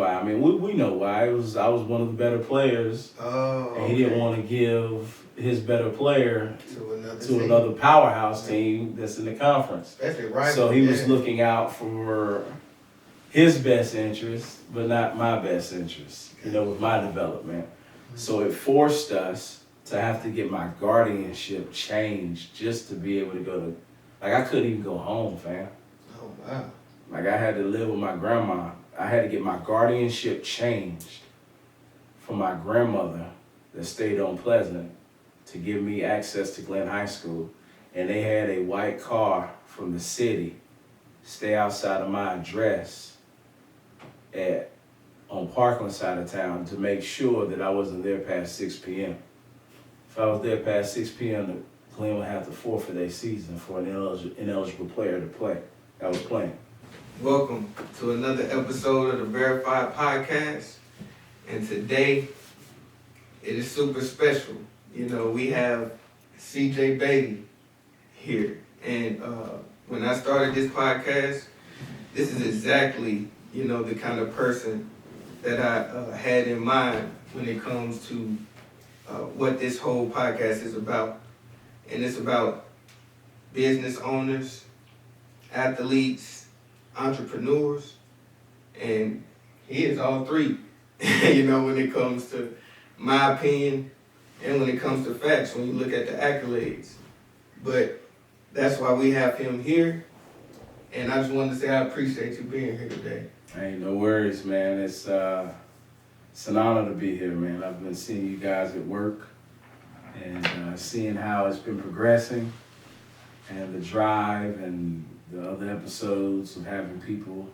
why. I mean, we know why. I was one of the better players, and he didn't want to give his better player to another powerhouse team that's in the conference. So he was looking out for his best interest, but not my best interest, with my development. So it forced us to have to get my guardianship changed just to be able to go to, I couldn't even go home, fam. Oh, wow. I had to live with my grandma. I had to get my guardianship changed from my grandmother that stayed on Pleasant to give me access to Glenn High School. And they had a white car from the city stay outside of my address on Parkland side of town to make sure that I wasn't there past 6 p.m. If I was there past 6 p.m., Glenn would have to forfeit their season for an ineligible player to play. I was playing. Welcome to another episode of the Verified Podcast. And today, it is super special. We have Cj Beatty here. And when I started this podcast, this is exactly, the kind of person that I had in mind when it comes to what this whole podcast is about. And it's about business owners, athletes, entrepreneurs, and he is all three, when it comes to my opinion and when it comes to facts, when you look at the accolades. But that's why we have him here, and I just wanted to say I appreciate you being here today. Hey, no worries, man. It's an honor to be here, man. I've been seeing you guys at work and seeing how it's been progressing and the drive and the other episodes of having people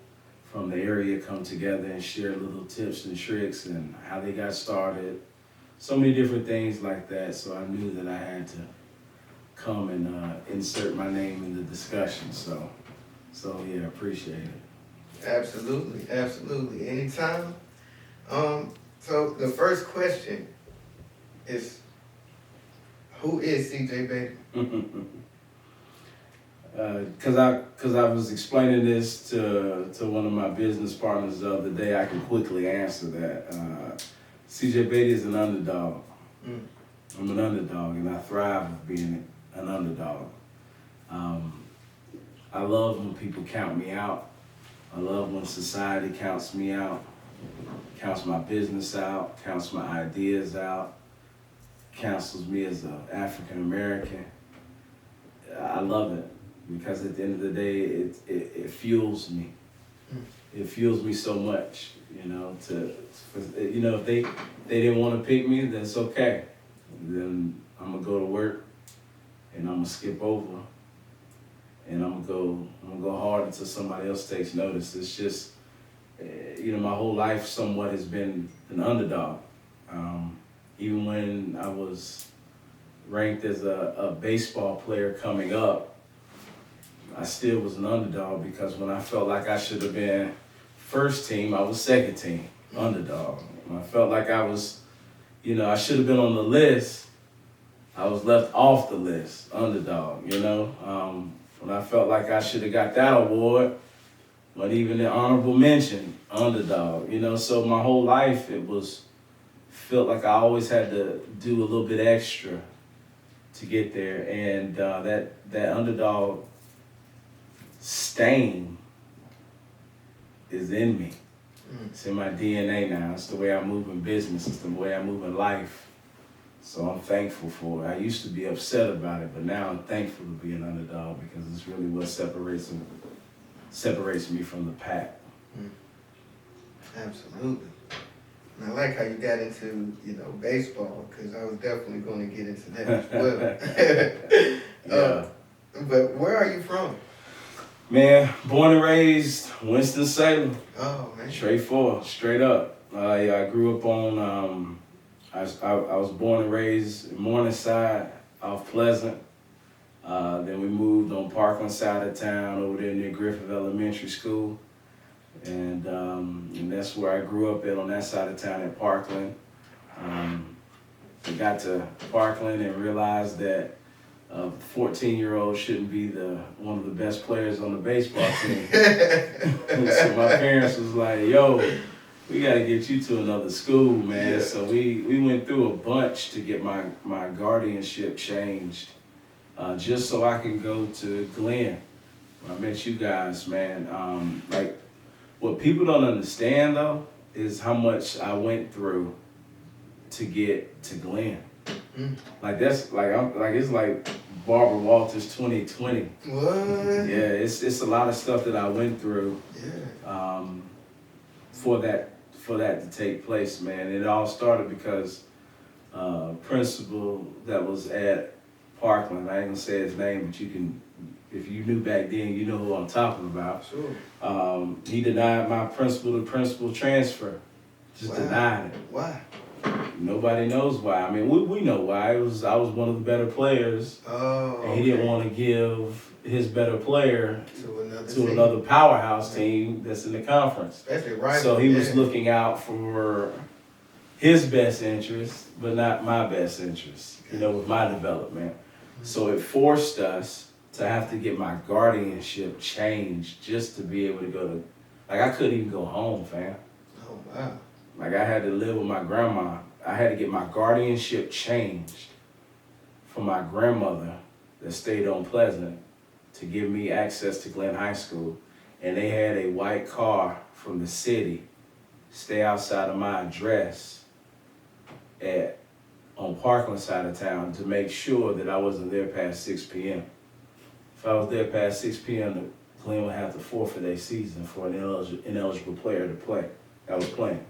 from the area come together and share little tips and tricks and how they got started. So many different things like that. So I knew that I had to come and insert my name in the discussion. So yeah, appreciate it. Absolutely. Anytime. So the first question is, who is Cj Beatty? Because I was explaining this to one of my business partners the other day, I can quickly answer that. Cj Beatty is an underdog. I'm an underdog, and I thrive with being an underdog. I love when people count me out. I love when society counts me out, counts my business out, counts my ideas out, counsels me as an African American. I love it. Because at the end of the day, it fuels me. It fuels me so much, if they didn't want to pick me, that's okay. Then I'm gonna go to work, and I'm gonna skip over, and I'm gonna go hard until somebody else takes notice. It's just, my whole life somewhat has been an underdog. Even when I was ranked as a baseball player coming up, I still was an underdog because when I felt like I should have been first team, I was second team, underdog. When I felt like I was, I should have been on the list, I was left off the list, underdog, When I felt like I should have got that award, but even the honorable mention, underdog, So my whole life felt like I always had to do a little bit extra to get there. And that underdog stain is in me. It's in my DNA now. It's the way I move in business. It's the way I move in life. So I'm thankful for it. I used to be upset about it, but now I'm thankful to be an underdog because it's really what separates me from the pack. Absolutely. And I like how you got into, baseball, because I was definitely going to get into that as well. But where are you from? Man, born and raised Winston-Salem. Oh, man. Straight up. I grew up on, I was born and raised in Morningside off Pleasant. Then we moved on Parkland side of town over there near Griffith Elementary School. And that's where I grew up on that side of town at Parkland. I got to Parkland and realized that a 14-year-old shouldn't be one of the best players on the baseball team. So my parents was like, yo, we got to get you to another school, man. Yeah. So we went through a bunch to get my guardianship changed, just so I can go to Glenn. I met you guys, man. Like, what people don't understand though is how much I went through to get to Glenn. Like it's like Barbara Walters 2020. What? Yeah, it's a lot of stuff that I went through. Yeah. For that to take place, man. It all started because principal that was at Parkland, I ain't gonna say his name, but you can, if you knew back then, you know who I'm talking about. Sure. He denied my principal to principal transfer. Just denied it. Why? Nobody knows why. I mean, we know why. I was one of the better players. Oh. And he didn't want to give his better player to another powerhouse team that's in the conference. Especially right. So he was looking out for his best interest, but not my best interest, with my development. So it forced us to have to get my guardianship changed just to be able to go to, like, I couldn't even go home, fam. Oh, wow. Like, I had to live with my grandma. I had to get my guardianship changed for my grandmother that stayed on Pleasant to give me access to Glenn High School. And they had a white car from the city stay outside of my address on Parkland side of town to make sure that I wasn't there past 6 p.m. If I was there past 6 p.m., Glenn would have to forfeit their season for an ineligible player to play that was playing.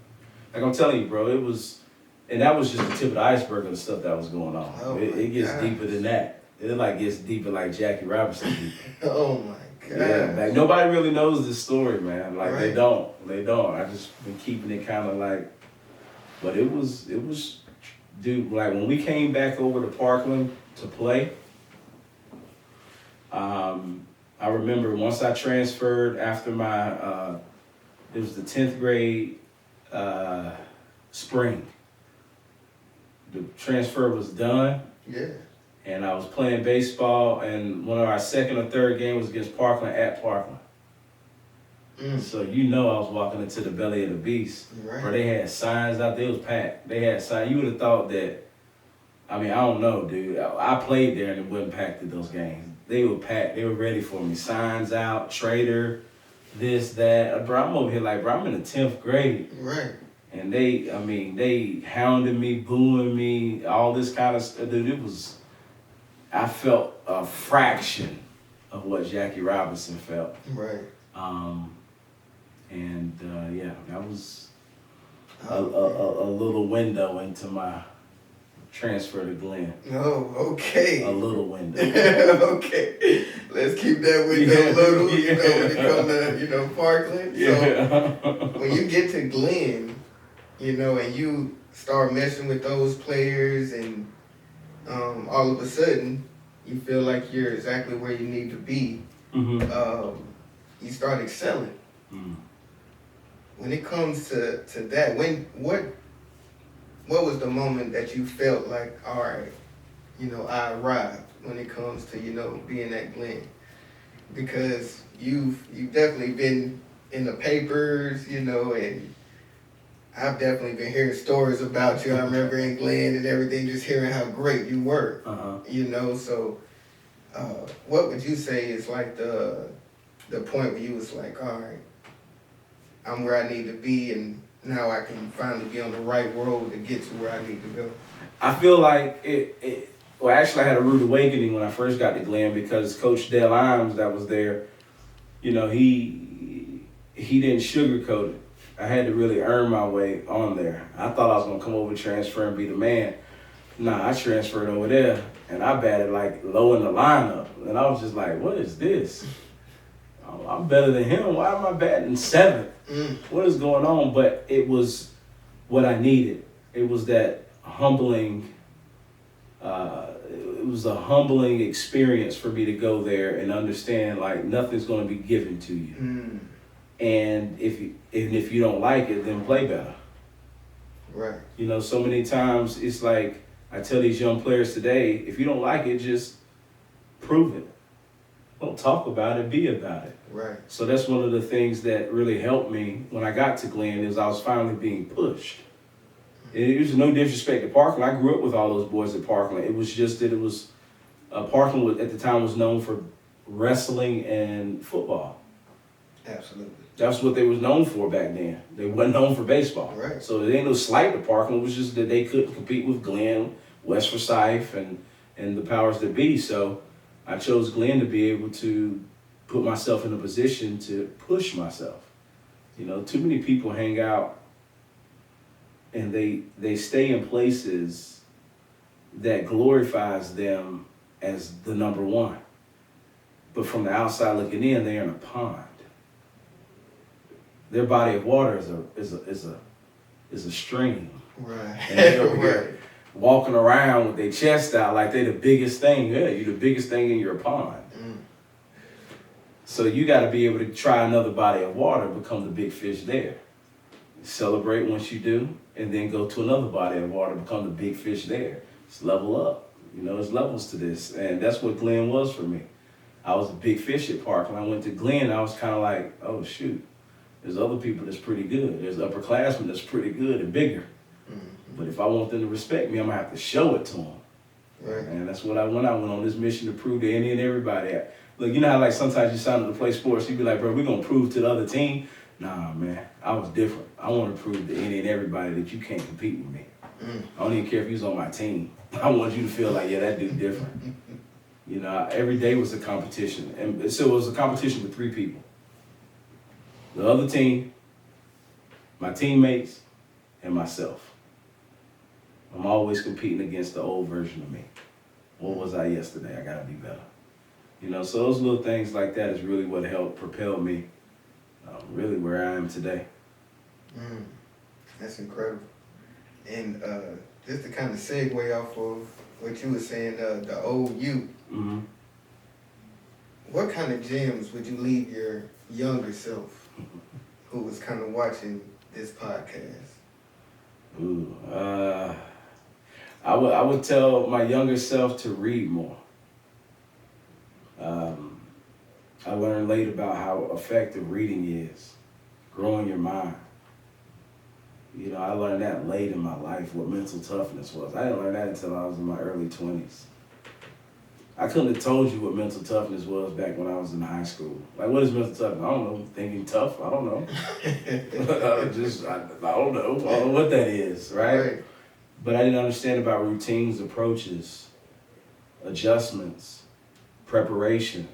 Like I'm telling you, bro, it was, and that was just the tip of the iceberg of the stuff that was going on. Oh, it gets deeper than that. It like gets deeper like Jackie Robinson deeper. Oh my God. Yeah, like nobody really knows this story, man. Like Right. they don't. I just been keeping it kind of like, but it was, dude. Like when we came back over to Parkland to play, I remember once I transferred after my, it was the 10th grade spring. The transfer was done. Yeah. And I was playing baseball, and one of our second or third games was against Parkland at Parkland. So I was walking into the belly of the beast. Right. Where they had signs out there. It was packed. They had signs. You would have thought that, I mean, I don't know, dude. I played there and it wasn't packed at those games. They were packed. They were ready for me. Signs out, trader, this, that. Bro, I'm over here like, bro, I'm in the 10th grade. Right. And they hounded me, booing me, all this kind of stuff. Dude, I felt a fraction of what Jackie Robinson felt. Right. That was a little window into my transfer to Glenn. Oh, okay. A little window. Okay. Let's keep that window little, when it comes to, Parkland. Yeah. So when you get to Glenn, and you start messing with those players and all of a sudden you feel like you're exactly where you need to be, you start excelling. When it comes to that, what was the moment that you felt like, all right, I arrived when it comes to, being at Glenn? Because you've definitely been in the papers, and I've definitely been hearing stories about you. I remember in Glenn and everything, just hearing how great you were, so what would you say is like the point where you was like, all right, I'm where I need to be, and now I can finally be on the right road to get to where I need to go? I feel like well, actually I had a rude awakening when I first got to Glenn because Coach Dale Imes that was there, he didn't sugarcoat it. I had to really earn my way on there. I thought I was gonna come over, transfer, and be the man. Nah, I transferred over there, and I batted like low in the lineup. And I was just like, what is this? I'm better than him. Why am I batting 7th? What is going on? But it was what I needed. It was that humbling, it was a humbling experience for me to go there and understand like nothing's gonna be given to you. And if you don't like it, then play better. Right. So many times it's like I tell these young players today, if you don't like it, just prove it. Don't talk about it, be about it. Right. So that's one of the things that really helped me when I got to Glenn is I was finally being pushed. It was no disrespect to Parkland. I grew up with all those boys at Parkland. It was just that it was, Parkland at the time was known for wrestling and football. Absolutely. That's what they was known for back then. They wasn't known for baseball. Right. So it ain't no slight to Parkland. It was just that they couldn't compete with Glenn, West Forsyth, and the powers that be. So I chose Glenn to be able to put myself in a position to push myself. You know, too many people hang out and they stay in places that glorifies them as the number one. But from the outside looking in, they're in a pond. Their body of water is a stream. Right. And they're over here walking around with their chest out like they're the biggest thing. Yeah, you're the biggest thing in your pond. So you got to be able to try another body of water, become the big fish there. Celebrate once you do, and then go to another body of water, become the big fish there. It's level up. You know, there's levels to this. And that's what Glenn was for me. I was a big fish at Park. When I went to Glenn, I was kind of like, oh, shoot. There's other people that's pretty good. There's upperclassmen that's pretty good and bigger. But if I want them to respect me, I'm going to have to show it to them. Right. And that's what I went on this mission to prove to any and everybody. Look, you know how like sometimes you sign up to play sports, you be like, bro, we're going to prove to the other team. Nah, man, I was different. I want to prove to any and everybody that you can't compete with me. I don't even care if you was on my team. I want you to feel like, yeah, that dude different. You know, every day was a competition. And so it was a competition with 3 people. The other team, my teammates, and myself. I'm always competing against the old version of me. What was I yesterday? I gotta be better. You know, so those little things like that is really what helped propel me really where I am today. That's incredible. And just to kind of segue off of what you were saying, the old you, what kind of gems would you leave your younger self who was kind of watching this podcast? Ooh, I would tell my younger self to read more. I learned late about how effective reading is, growing your mind. You know, I learned that late in my life, what mental toughness was. I didn't learn that until I was in my early 20s. I couldn't have told you what mental toughness was back when I was in high school. Like, what is mental toughness? I don't know. Thinking tough? I don't know. I don't know. I don't know what that is, right? But I didn't understand about routines, approaches, adjustments, preparation,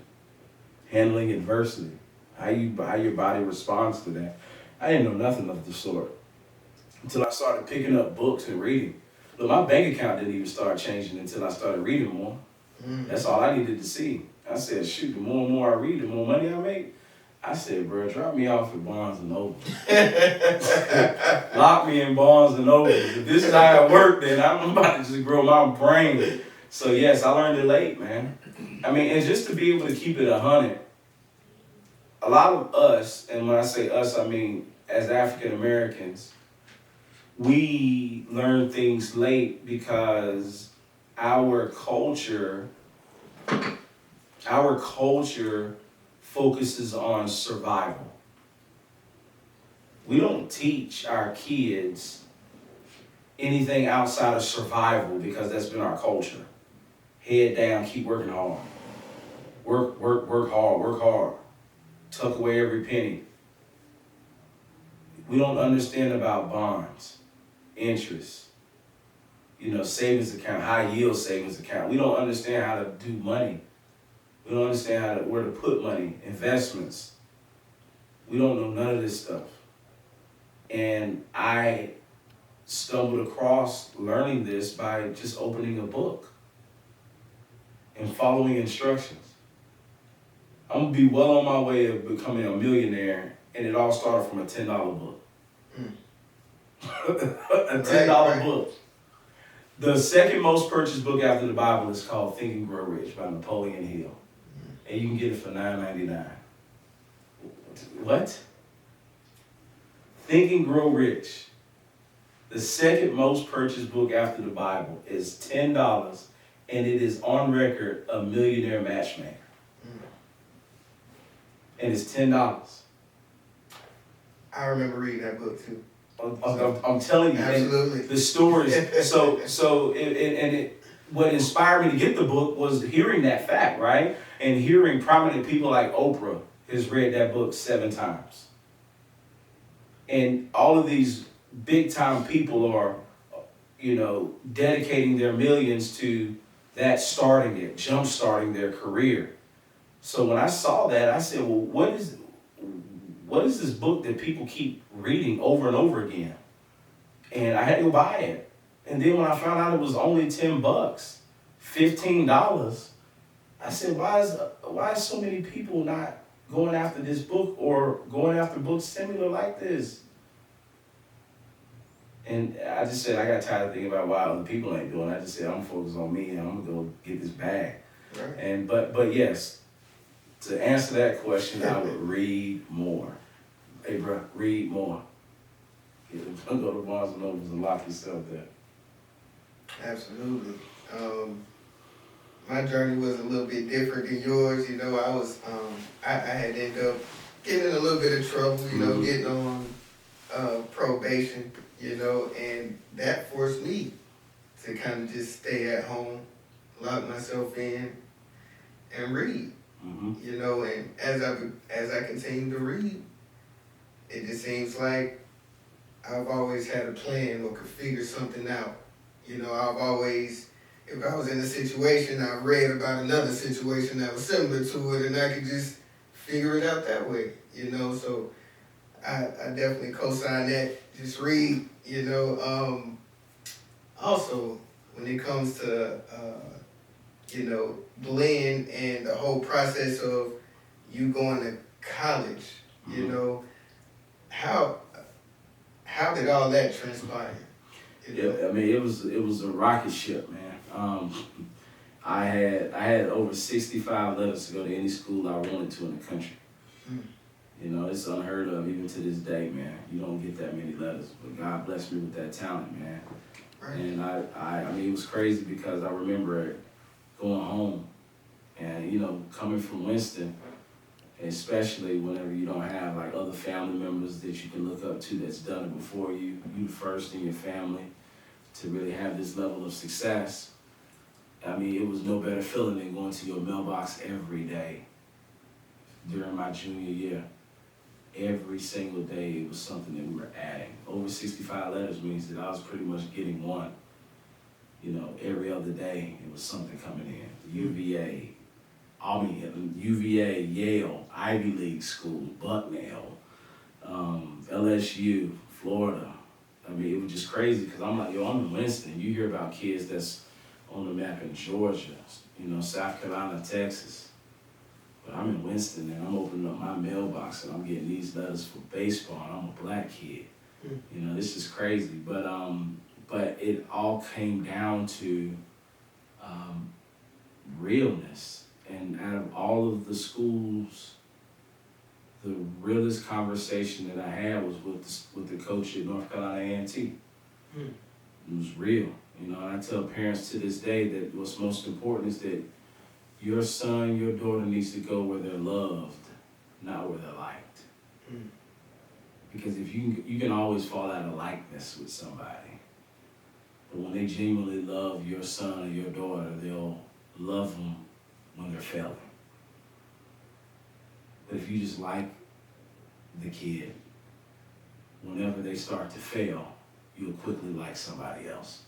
handling adversity, how your body responds to that. I didn't know nothing of the sort until I started picking up books and reading. Look, my bank account didn't even start changing until I started reading more. That's all I needed to see. I said, shoot, the more and more I read, the more money I make. I said, bro, drop me off at Barnes & Noble. Lock me in Barnes & Noble. If this is how it worked, then I'm about to just grow my brain. So yes, I learned it late, man. I mean, and just to be able to keep it 100, a lot of us, and when I say us, I mean as African Americans, we learn things late because our culture focuses on survival. We don't teach our kids anything outside of survival because that's been our culture. Head down, keep working hard. Work hard. Tuck away every penny. We don't understand about bonds, interest, savings account, high yield savings account. We don't understand how to do money. We don't understand where to put money, investments. We don't know none of this stuff. And I stumbled across learning this by just opening a book and following instructions. I'm gonna be well on my way of becoming a millionaire, and it all started from a $10 book. A $10 book. The second most purchased book after the Bible is called Think and Grow Rich by Napoleon Hill. And you can get it for $9.99. What? Think and Grow Rich. The second most purchased book after the Bible is $10, and it is on record a millionaire matchmaker. and it's $10. I remember reading that book too. I'm telling you, Absolutely. the stories. What inspired me to get the book was hearing that fact, right? And hearing prominent people like Oprah has read that book 7 times. And all of these big time people are, dedicating their millions to that jump starting their career. So when I saw that, I said, well, what is this book that people keep reading over and over again? And I had to go buy it. And then when I found out it was only $10, $15, I said, why is so many people not going after this book or going after books similar like this? And I just said, I got tired of thinking about why other people ain't doing it. I just said, I'm focused on me and I'm gonna go get this bag. Right. And but yes, to answer that question, I would read more. Hey, bro, read more. Don't go to Barnes and Nobles and lock yourself there. Absolutely. My journey was a little bit different than yours. I was, I had ended up getting in a little bit of trouble, getting on probation, and that forced me to kind of just stay at home, lock myself in, and read. And as I continue to read, it just seems like I've always had a plan or could figure something out. I've always, if I was in a situation, I read about another situation that was similar to it, and I could just figure it out that way. So I definitely co-sign that. Just read. Also, when it comes to blend and the whole process of you going to college, how did all that transpire? Yeah, I mean it was a rocket ship, man. I had over 65 letters to go to any school I wanted to in the country. It's unheard of even to this day, man. You don't get that many letters, but God blessed me with that talent, man. Right. And I mean it was crazy because I remember going home and coming from Winston, especially whenever you don't have like other family members that you can look up to that's done it before you first in your family, to really have this level of success. I mean, it was no better feeling than going to your mailbox every day during my junior year. Every single day it was something that we were adding. Over 65 letters means that I was pretty much getting one. Every other day it was something coming in. UVA, Yale, Ivy League school, Bucknell, LSU, Florida. I mean, it was just crazy because I'm like, I'm in Winston. You hear about kids that's on the map in Georgia, South Carolina, Texas. But I'm in Winston and I'm opening up my mailbox and I'm getting these letters for baseball and I'm a black kid. This is crazy. But it all came down to realness. And out of all of the schools, the realest conversation that I had was with the coach at North Carolina A&T. It was real. And I tell parents to this day that what's most important is that your son, your daughter needs to go where they're loved, not where they're liked. Because if you can always fall out of likeness with somebody. But when they genuinely love your son or your daughter, they'll love them when they're failing. But if you just like the kid, whenever they start to fail, you'll quickly like somebody else.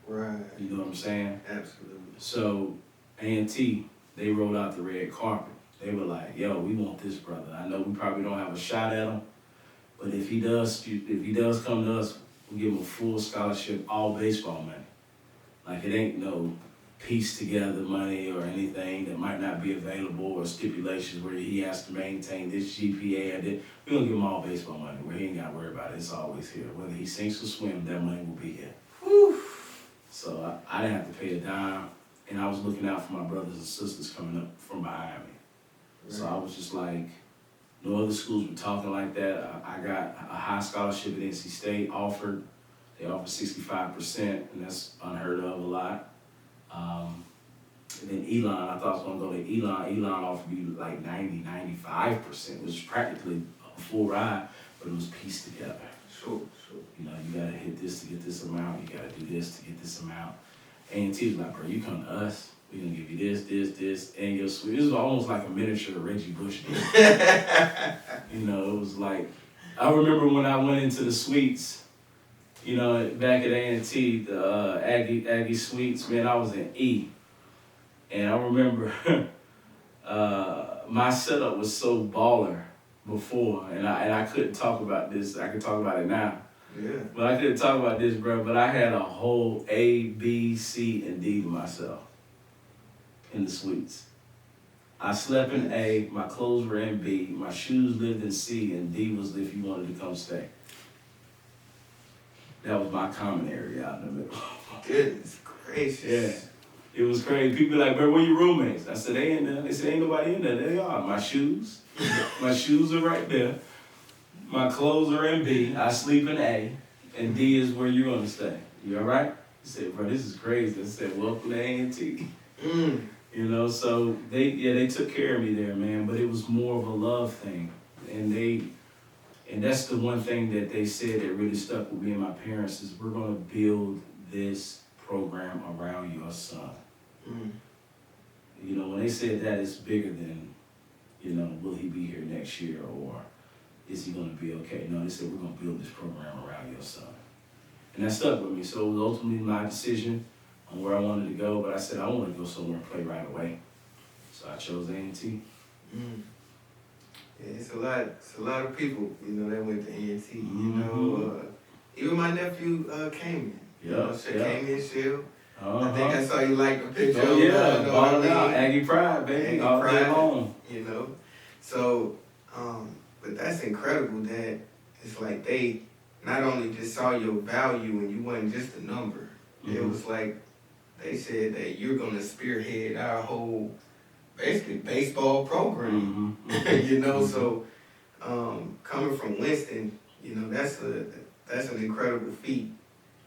Right. You know what I'm saying? Absolutely. So A&T, they rolled out the red carpet. They were like, yo, we want this brother. I know we probably don't have a shot at him, but if he does come to us, we'll give him a full scholarship, all baseball money. Like it ain't no piece together money or anything that might not be available or stipulations where he has to maintain this GPA or that. We're gonna give him all baseball money where he ain't gotta worry about it. It's always here. Whether he sinks or swims, that money will be here. Whew. So I didn't have to pay a dime, and I was looking out for my brothers and sisters coming up from behind me. Right. So I was just like, no other schools were talking like that. I got a high scholarship at NC State offered. They offered 65%, and that's unheard of a lot. And then Elon, I thought I was gonna go to Elon. Elon offered me like 95%, which is practically a full ride, but it was pieced together. Sure. You know, you gotta hit this to get this amount, you gotta do this to get this amount. A&T was like, bro, you come to us, we gonna give you this, and your suite. It was almost like a miniature Reggie Bush deal. You know, it was like, I remember when I went into the suites, you know, back at A&T, the Aggie Suites, man, I was in E. And I remember my setup was so baller before, and I couldn't talk about this. I can talk about it now. Yeah. But I couldn't talk about this, bro. But I had a whole A, B, C, and D to myself in the suites. I slept in A, my clothes were in B, my shoes lived in C, and D was if you wanted to come stay. That was my common area out in the middle. Goodness gracious. Yeah. It was crazy. People be like, bro, where your roommates? I said, they in there. They said, ain't nobody in there. There they are. My shoes. My shoes are right there. My clothes are in B. I sleep in A. And D is where you're going to stay. You all right? He said, bro, this is crazy. I said, welcome to A&T. You know, so they took care of me there, man. But it was more of a love thing. And that's the one thing that they said that really stuck with me and my parents is we're going to build this program around your son. You know, when they said that, it's bigger than, you know, will he be here next year or is he going to be okay? No, they said we're going to build this program around your son. And that stuck with me. So it was ultimately my decision on where I wanted to go, but I said I want to go somewhere and play right away. So I chose A&T. Yeah, it's a lot of people, you know, that went to A&T. You know, even my nephew came in. Came in, Shell. I think I saw you like the picture. Oh yeah, balling out, Aggie Pride, baby, all day long. You know, so, but that's incredible that it's like they not only just saw your value and you wasn't just a number. It was like they said that you're gonna spearhead our whole, basically baseball program. You know, so coming from Winston, you know, that's an incredible feat.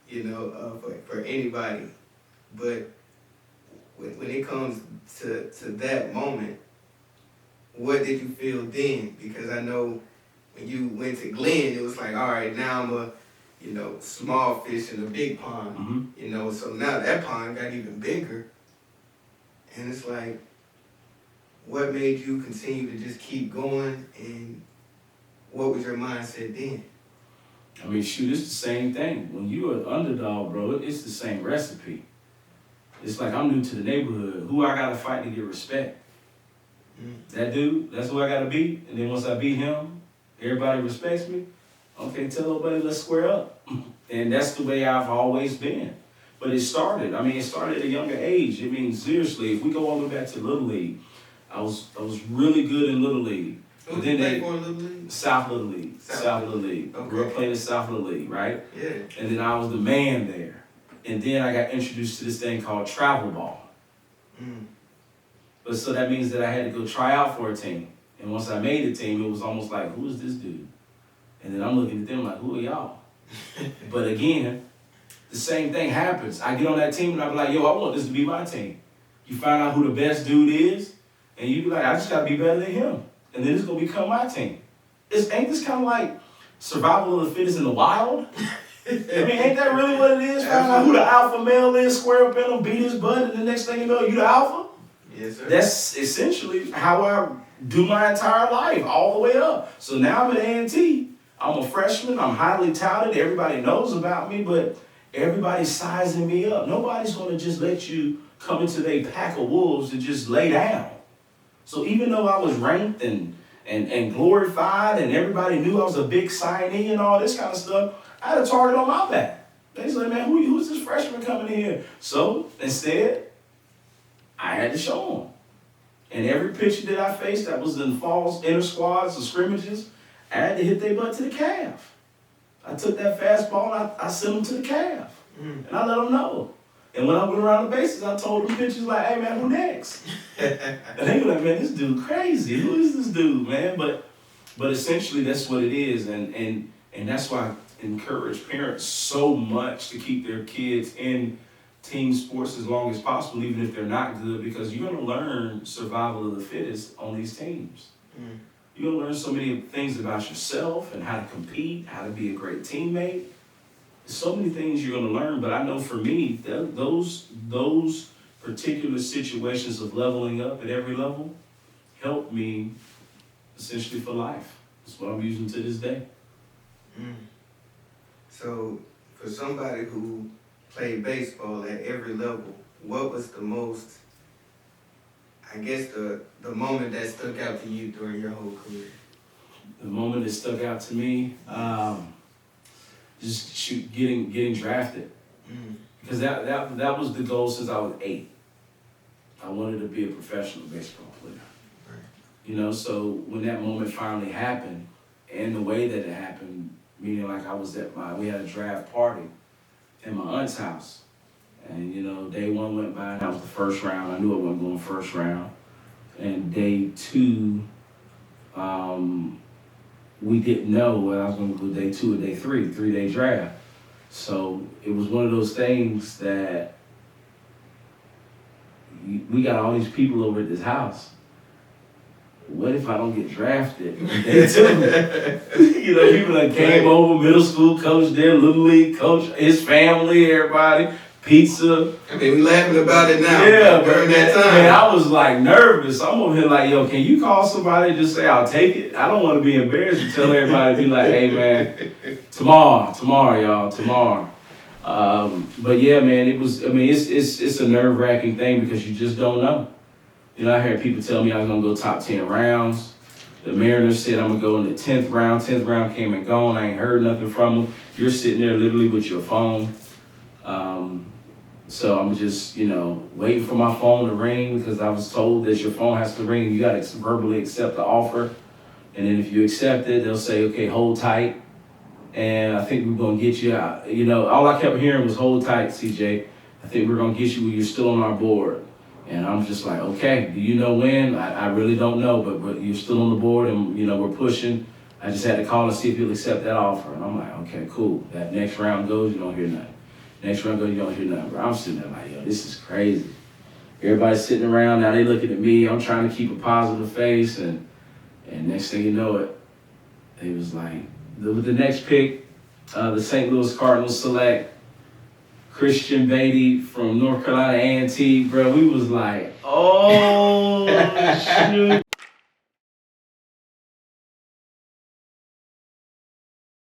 You know, for anybody. But when it comes to that moment, what did you feel then? Because I know when you went to Glenn, it was like, all right, now I'm a, you know, small fish in a big pond. You know, so now that pond got even bigger. And it's like, what made you continue to just keep going? And what was your mindset then? I mean, shoot, it's the same thing. When you're an underdog, bro, it's the same recipe. It's like I'm new to the neighborhood. Who I gotta fight to get respect? That dude, that's who I gotta beat. And then once I beat him, everybody respects me. Okay, tell nobody, let's square up. And that's the way I've always been. But it started at a younger age. I mean, seriously, if we go all the way back to Little League, I was really good in Little League. Who did you play for in Little League? South Little League. South Little League. Okay. Grew up playing in South Little League, right? Yeah. And then I was the man there. And then I got introduced to this thing called travel ball. But so that means that I had to go try out for a team. And once I made the team, it was almost like, who is this dude? And then I'm looking at them like, who are y'all? But again, the same thing happens. I get on that team and I be like, yo, I want this to be my team. You find out who the best dude is, and you be like, I just gotta be better than him. And then it's gonna become my team. Ain't this kind of like survival of the fittest in the wild? I mean, ain't that really what it is? Find out who the alpha male is, square up in him, beat his butt, and the next thing you know, you the alpha? Yes, sir. That's essentially how I do my entire life, all the way up. So now I'm at A&T. I'm a freshman. I'm highly touted. Everybody knows about me, but everybody's sizing me up. Nobody's going to just let you come into their pack of wolves and just lay down. So even though I was ranked and glorified and everybody knew I was a big signee and all this kind of stuff, I had a target on my back. They said, man, who's this freshman coming in here? So instead, I had to show them. And every pitcher that I faced that was in falls, inter squads, or scrimmages, I had to hit their butt to the calf. I took that fastball and I sent them to the calf. And I let them know. And when I went around the bases, I told them pitchers like, hey man, who next? And they were like, man, this dude crazy. Who is this dude, man? But essentially that's what it is. And that's why I encourage parents so much to keep their kids in team sports as long as possible, even if they're not good, because you're going to learn survival of the fittest on these teams. You're going to learn so many things about yourself and how to compete, how to be a great teammate. So many things you're going to learn, but I know for me, those particular situations of leveling up at every level helped me essentially for life. That's what I'm using to this day. So, for somebody who played baseball at every level, what was the most, I guess, the moment that stuck out to you during your whole career? The moment that stuck out to me, just getting drafted. Because that was the goal since I was 8. I wanted to be a professional baseball player. Right. You know, so when that moment finally happened, and the way that it happened, meaning like I was we had a draft party in my aunt's house. And, you know, day 1 went by and that was the first round. I knew I wasn't going first round. And day 2, we didn't know whether I was going to go day 2 or day 3, 3-day draft. So it was one of those things that we got all these people over at this house. What if I don't get drafted? Day 2. You know, people that came over, middle school coach there, little league coach, his family, everybody, pizza. I mean, we laughing about it now. Yeah, but during that time, man, I was like nervous. I'm over here like, yo, can you call somebody and just say I'll take it? I don't want to be embarrassed and tell everybody, be like, hey man, tomorrow, y'all, tomorrow. But yeah, man, it's a nerve-wracking thing because you just don't know. You know, I heard people tell me I was gonna go top 10 rounds. The Mariners said I'm gonna go in the 10th round. 10th round came and gone. I ain't heard nothing from them. You're sitting there literally with your phone. So I'm just, you know, waiting for my phone to ring because I was told that your phone has to ring. You got to verbally accept the offer. And then if you accept it, they'll say, okay, hold tight. And I think we're going to get you out. You know, all I kept hearing was hold tight, CJ. I think we're going to get you when you're still on our board. And I'm just like, okay, do you know when? I really don't know, but you're still on the board and, you know, we're pushing. I just had to call and see if you'll accept that offer. And I'm like, okay, cool. That next round goes, you don't hear nothing. Next round goes, you don't hear nothing. Bro, I'm sitting there like, yo, this is crazy. Everybody's sitting around, now they looking at me. I'm trying to keep a positive face. And next thing you know it, it was like, with the next pick, the St. Louis Cardinals select Cj Beatty from North Carolina A&T. Bro, we was like, oh, shoot.